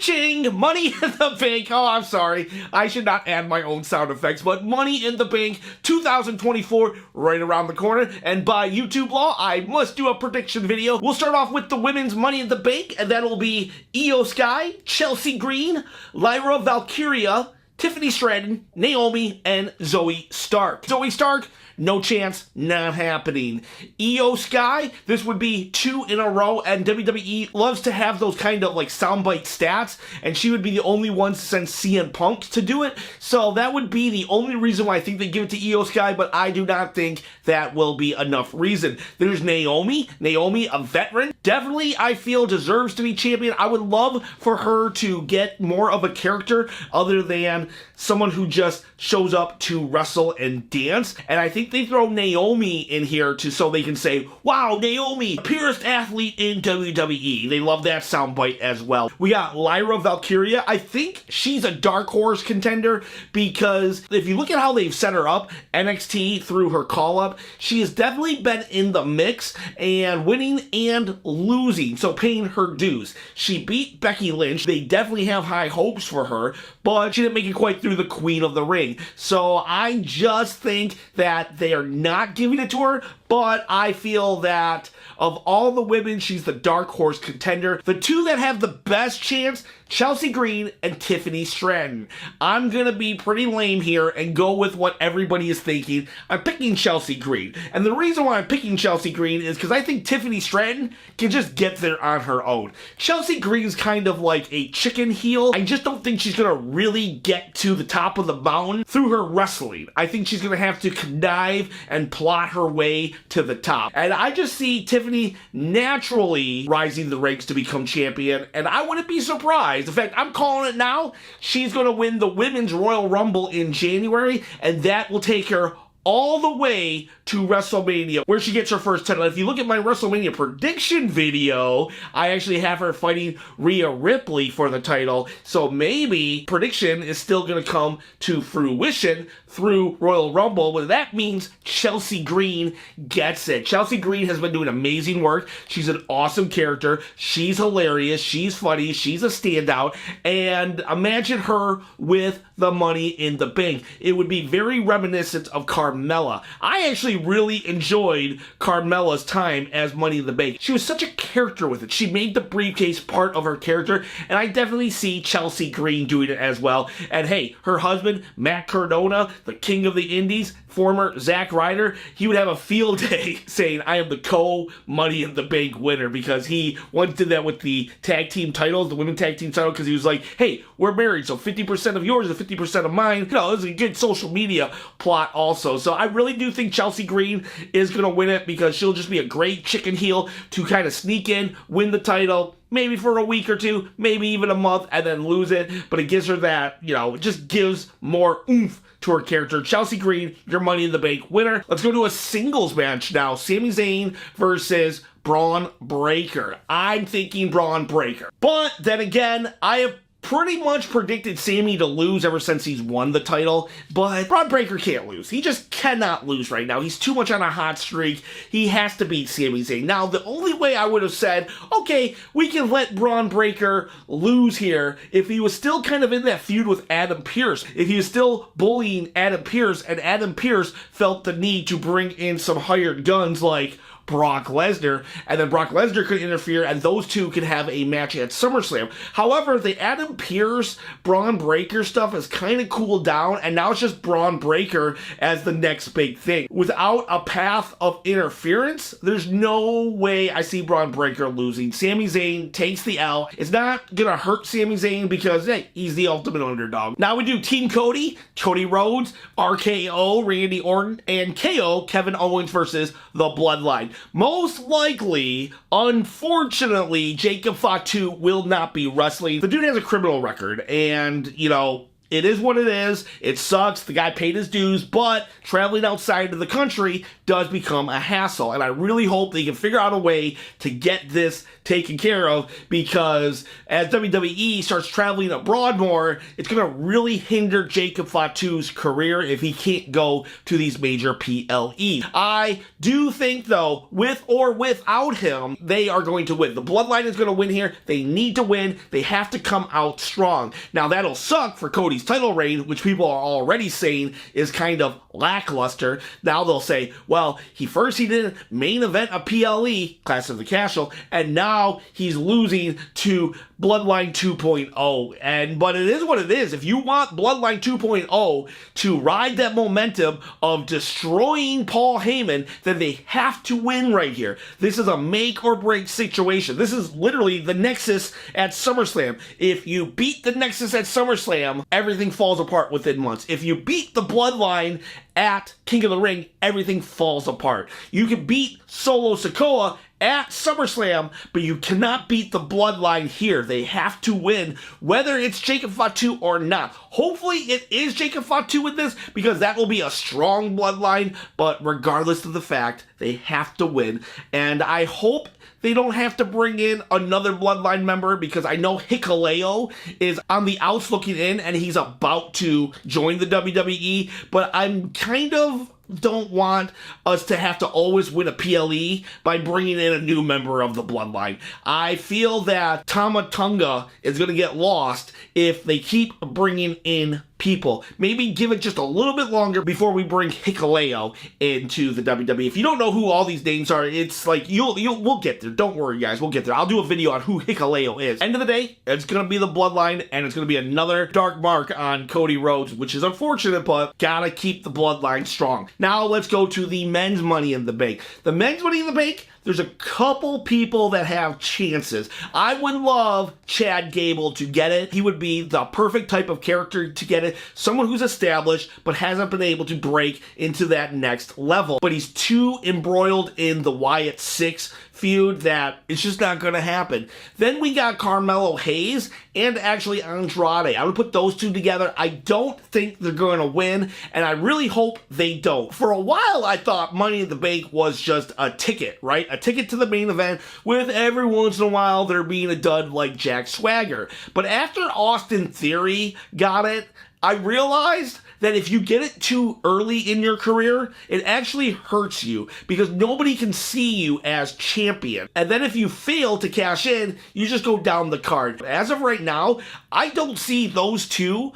Cha-ching! Money in the Bank. Oh, I'm sorry. I should not add my own sound effects, but Money in the Bank 2024 right around the corner. And by YouTube law, I must do a prediction video. We'll start off with the women's Money in the Bank, and that'll be Io Sky, Chelsea Green, Lyra Valkyria, Tiffany Stratton, Naomi, and Zoe Stark. Zoe Stark, no chance, not happening. Io Sky, this would be 2 in a row, and WWE loves to have those kind of like soundbite stats, and she would be the only one since CM Punk to do it, so that would be the only reason why I think they give it to Io Sky, but I do not think that will be enough reason. There's Naomi, a veteran, definitely I feel deserves to be champion. I would love for her to get more of a character other than someone who just shows up to wrestle and dance, and I think they throw Naomi in here so they can say, wow, Naomi, purest athlete in WWE. They love that soundbite as well. We got Lyra Valkyria. I think she's a dark horse contender because if you look at how they've set her up, NXT through her call-up, she has definitely been in the mix and winning and losing, so paying her dues. She beat Becky Lynch. They definitely have high hopes for her, but she didn't make it quite through the Queen of the Ring. So I just think that they are not giving it to her, but I feel that of all the women, she's the dark horse contender. The two that have the best chance, Chelsea Green and Tiffany Stratton. I'm gonna be pretty lame here and go with what everybody is thinking. I'm picking Chelsea Green. And the reason why I'm picking Chelsea Green is because I think Tiffany Stratton can just get there on her own. Chelsea Green's kind of like a chicken heel. I just don't think she's gonna really get to the top of the mountain through her wrestling. I think she's gonna have to connive and plot her way to the top. And I just see Tiffany naturally rising the ranks to become champion, and I wouldn't be surprised. In fact, I'm calling it now. She's going to win the Women's Royal Rumble in January, and that will take her all the way to WrestleMania, where she gets her first title. If you look at my WrestleMania prediction video, I actually have her fighting Rhea Ripley for the title, so maybe prediction is still going to come to fruition through Royal Rumble, but that means Chelsea Green gets it. Chelsea Green has been doing amazing work. She's an awesome character. She's hilarious. She's funny. She's a standout, and imagine her with the Money in the Bank. It would be very reminiscent of Carmella. I actually really enjoyed Carmella's time as Money in the Bank. She was such a character with it. She made the briefcase part of her character, and I definitely see Chelsea Green doing it as well. And hey, her husband, Matt Cardona, the king of the indies, former Zack Ryder, he would have a field day saying, I am the co-Money in the Bank winner, because he once did that with the tag team titles, the women's tag team title, because he was like, hey, we're married, so 50% of yours and 50% of mine. You know, it was a good social media plot also. So I really do think Chelsea Green is going to win it, because she'll just be a great chicken heel to kind of sneak in, win the title, maybe for a week or two, maybe even a month, and then lose it. But it gives her that, you know, it just gives more oomph to her character. Chelsea Green, your Money in the Bank winner. Let's go to a singles match now. Sami Zayn versus Braun Breaker. I'm thinking Braun Breaker. But then again, I have pretty much predicted Sami to lose ever since he's won the title, but Braun Breaker can't lose. He just cannot lose right now. He's too much on a hot streak. He has to beat Sami Zayn. Now, the only way I would have said, okay, we can let Braun Breaker lose here if he was still kind of in that feud with Adam Pearce. If he was still bullying Adam Pearce, and Adam Pearce felt the need to bring in some hired guns like Brock Lesnar, and then Brock Lesnar could interfere, and those two could have a match at SummerSlam. However, the Adam Pearce, Braun Breaker stuff has kind of cooled down, and now it's just Braun Breaker as the next big thing. Without a path of interference, there's no way I see Braun Breaker losing. Sami Zayn takes the L. It's not gonna hurt Sami Zayn because, hey, he's the ultimate underdog. Now we do Team Cody, Cody Rhodes, RKO, Randy Orton, and KO, Kevin Owens versus the Bloodline. Most likely, unfortunately, Jacob Fatu will not be wrestling. The dude has a criminal record, and, you know, it is what it is. It sucks. The guy paid his dues, but traveling outside of the country does become a hassle. And I really hope they can figure out a way to get this taken care of, because as WWE starts traveling abroad more, it's going to really hinder Jacob Fatu's career if he can't go to these major PLEs. I do think, though, with or without him, they are going to win. The Bloodline is going to win here. They need to win. They have to come out strong. Now, that'll suck for Cody's title reign, which people are already saying is kind of lackluster. Now they'll say, well, he didn't main event a PLE, Clash of the Castle, and now he's losing to Bloodline 2.0. But it is what it is. If you want Bloodline 2.0 to ride that momentum of destroying Paul Heyman, then they have to win right here. This is a make or break situation. This is literally the Nexus at SummerSlam. If you beat the Nexus at SummerSlam, everything falls apart within months. If you beat the Bloodline at King of the Ring, everything falls apart. You can beat Solo Sikoa at SummerSlam, but you cannot beat the Bloodline here. They have to win, whether it's Jacob Fatu or not. Hopefully it is Jacob Fatu with this, because that will be a strong Bloodline, but regardless of the fact, they have to win. And I hope they don't have to bring in another Bloodline member, because I know Hikuleo is on the outs looking in and he's about to join the WWE, but I'm kind of don't want us to have to always win a PLE by bringing in a new member of the Bloodline. I feel that Tama Tonga is going to get lost if they keep bringing in people. Maybe give it just a little bit longer before we bring Hikuleo into the WWE. If you don't know who all these names are, it's like we'll get there. Don't worry, guys, we'll get there. I'll do a video on who Hikuleo is. End of the day, it's gonna be the Bloodline, and it's gonna be another dark mark on Cody Rhodes, which is unfortunate, but gotta keep the Bloodline strong. Now let's go to the men's Money in the Bank. The men's Money in the Bank, there's a couple people that have chances. I would love Chad Gable to get it. He would be the perfect type of character to get it. Someone who's established but hasn't been able to break into that next level. But he's too embroiled in the Wyatt 6 feud that it's just not going to happen. Then we got Carmelo Hayes and actually Andrade. I would put those two together. I don't think they're going to win, and I really hope they don't. For a while, I thought Money in the Bank was just a ticket, right? A ticket to the main event, with every once in a while there being a dud like Jack Swagger. But after Austin Theory got it, I realized that if you get it too early in your career, it actually hurts you, because nobody can see you as champion. And then if you fail to cash in, you just go down the card. As of right now, I don't see those two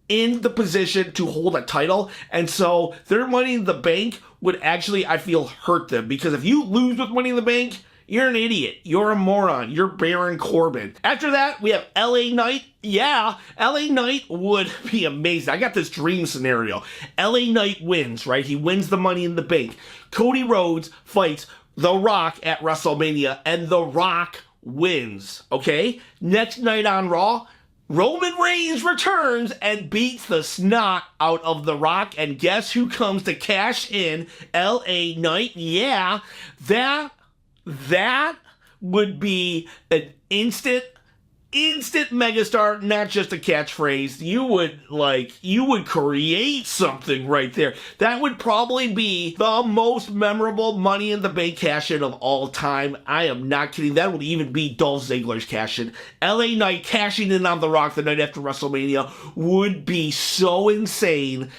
in the position to hold a title, and so their Money in the Bank would actually, I feel, hurt them, because if you lose with Money in the Bank, you're an idiot. You're a moron. You're Baron Corbin. After that, we have LA Knight. Yeah, LA Knight would be amazing. I got this dream scenario. LA Knight wins, right? He wins the Money in the Bank. Cody Rhodes fights The Rock at WrestleMania, and The Rock wins, okay? Next night on Raw, Roman Reigns returns and beats the snot out of The Rock, and guess who comes to cash in? LA Knight. Yeah, that would be an instant megastar, not just a catchphrase. You would create something right there. That would probably be the most memorable Money in the Bank cash-in of all time. I am not kidding. That would even be Dolph Ziggler's cash-in. LA Knight cashing in on The Rock the night after WrestleMania would be so insane.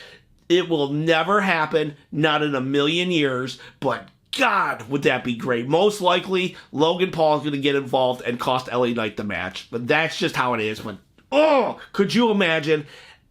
It will never happen, not in a million years, but God, would that be great. Most likely, Logan Paul is going to get involved and cost LA Knight the match. But that's just how it is. But, could you imagine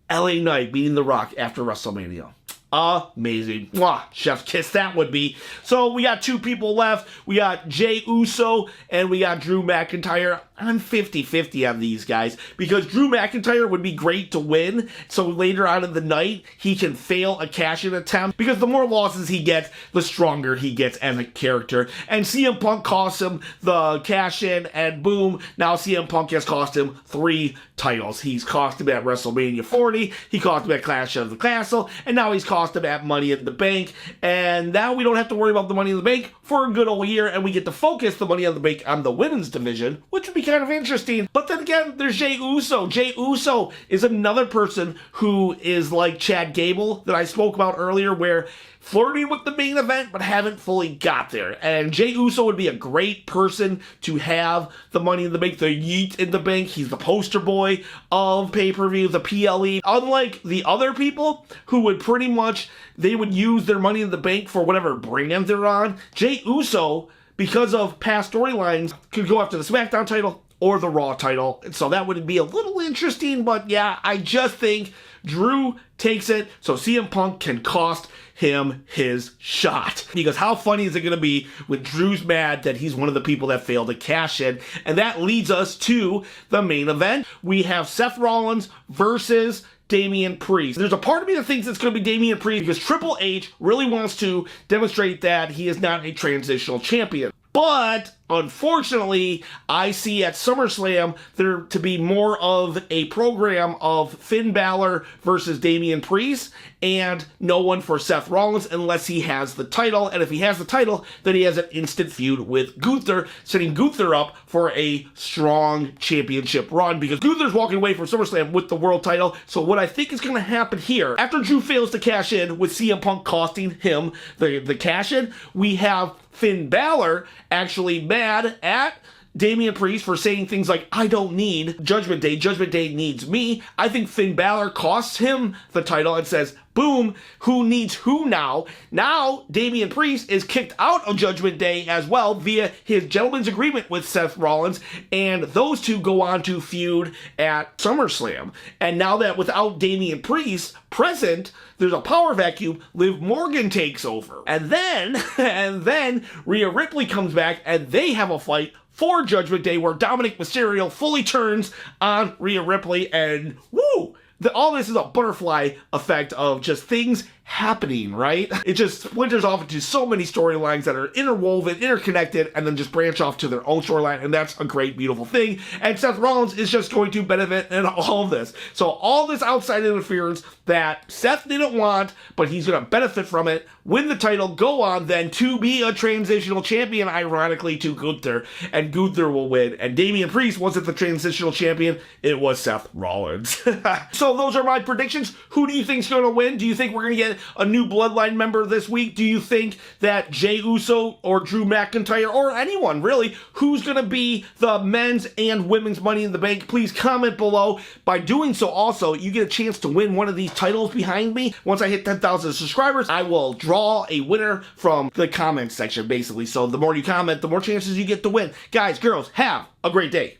LA Knight beating The Rock after WrestleMania? Amazing. Mwah, chef's kiss that would be. So we got two people left. We got Jey Uso and we got Drew McIntyre. I'm 50-50 on these guys, because Drew McIntyre would be great to win, so later on in the night he can fail a cash-in attempt, because the more losses he gets, the stronger he gets as a character. And CM Punk costs him the cash-in, and boom, now CM Punk has cost him 3 titles. He's cost him at WrestleMania 40, he cost him at Clash of the Castle, and now he's cost him at Money in the Bank. And now we don't have to worry about the Money in the Bank for a good old year, and we get to focus the Money in the Bank on the women's division, which would be kind kind of interesting. But then again, there's Jey Uso. Jey Uso is another person who is like Chad Gable that I spoke about earlier, where flirting with the main event, but haven't fully got there. And Jey Uso would be a great person to have the Money in the Bank, the Yeet in the Bank. He's the poster boy of pay-per-view, the PLE. Unlike the other people who would pretty much, they would use their Money in the Bank for whatever brand they're on, Jey Uso, because of past storylines, could go after the SmackDown title or the Raw title. So that would be a little interesting, but yeah, I just think Drew takes it so CM Punk can cost him his shot. Because how funny is it going to be when Drew's mad that he's one of the people that failed to cash in? And that leads us to the main event. We have Seth Rollins versus Damian Priest. There's a part of me that thinks it's going to be Damian Priest because Triple H really wants to demonstrate that he is not a transitional champion. But unfortunately, I see at SummerSlam there to be more of a program of Finn Balor versus Damian Priest and no one for Seth Rollins unless he has the title. And if he has the title, then he has an instant feud with Gunther, setting Gunther up for a strong championship run because Gunther's walking away from SummerSlam with the world title. So what I think is going to happen here, after Drew fails to cash in with CM Punk costing him the cash in, we have Finn Balor actually mad at Damian Priest for saying things like, I don't need Judgment Day needs me. I think Finn Balor costs him the title and says, boom, who needs who now? Now, Damian Priest is kicked out of Judgment Day as well via his gentleman's agreement with Seth Rollins, and those two go on to feud at SummerSlam. And now that without Damian Priest present, there's a power vacuum, Liv Morgan takes over. And then Rhea Ripley comes back and they have a fight for Judgment Day where Dominic Mysterio fully turns on Rhea Ripley and woo! All this is a butterfly effect of just things happening, right? It just splinters off into so many storylines that are interwoven, interconnected, and then just branch off to their own storyline, and that's a great, beautiful thing. And Seth Rollins is just going to benefit in all of this. So all this outside interference that Seth didn't want, but he's going to benefit from it, win the title, go on then to be a transitional champion, ironically, to Gunther, and Gunther will win. And Damian Priest wasn't the transitional champion, it was Seth Rollins. So those are my predictions. Who do you think's going to win? Do you think we're going to get a new Bloodline member this week? Do you think that Jey Uso or Drew McIntyre or anyone really, who's going to be the men's and women's Money in the Bank? Please comment below. By doing so also, you get a chance to win one of these titles behind me. Once I hit 10,000 subscribers, I will draw a winner from the comment section basically. So the more you comment, the more chances you get to win. Guys, girls, have a great day.